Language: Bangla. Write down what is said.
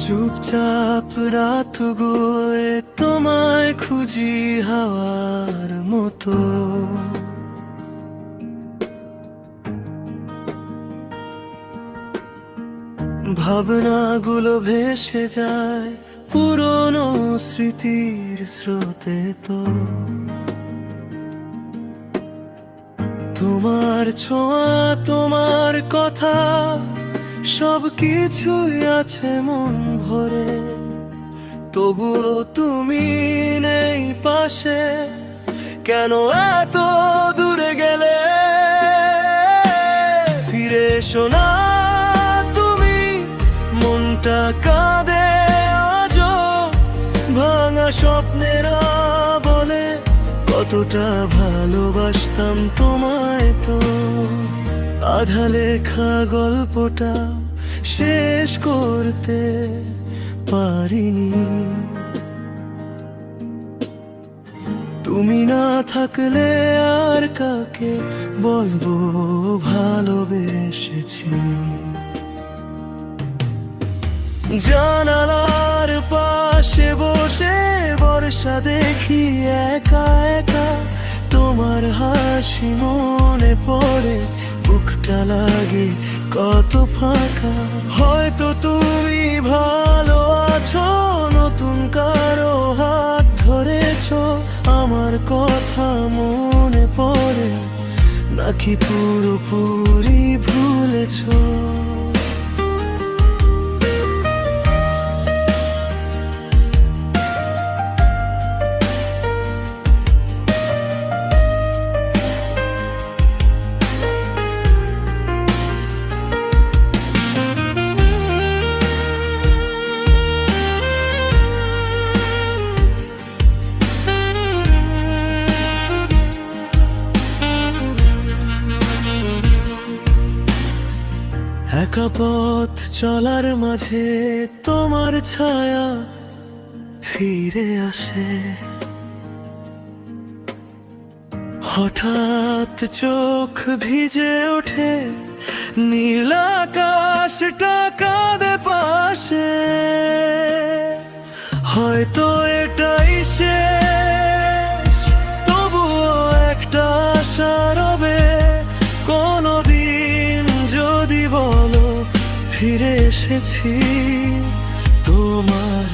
চুপচাপ রাতগুলোয় তোমায় খুঁজি হাওয়ার মতো। ভাবনাগুলো ভেসে যায় পুরনো স্মৃতির স্রোতে। তো তোমার ছোঁয়া, তোমার কথা, সব কিছুই আছে মন ভরে। তবুও তুমি নেই পাশে, কেন এত দূরে গেলে? ফিরে এসো না তুমি, মনটা কাঁদে আজও। ভাঙা স্বপ্নেরা বলে কতটা ভালোবাসতাম তোমায়। তো আধা লেখা গল্পটা শেষ করতে পারিনি। তুমি না থাকলে আর কাকে বলবো ভালোবেসেছি? জানালার পাশে বসে বর্ষা দেখি একা একা। তোমার হাসি মনে পড়ে, বুকটা লাগে কত ফাঁকা। হয়তো তুমি ভালো আছো, নতুন কারো হাত ধরেছো। আমার কথা মনে পড়ে নাকি পুরোপুরি ভুলেছো? একা পথ চলার মাঝে তোমার ছায়া ফিরে আসে। হঠাৎ চোখ ভিজে ওঠে, নীল আকাশটা কাঁদে পাশে। হয়তো এটাই শেষ, তবুও একটা আশা রবে। কোনদিন যদি বলো ফিরে এসেছি তোমার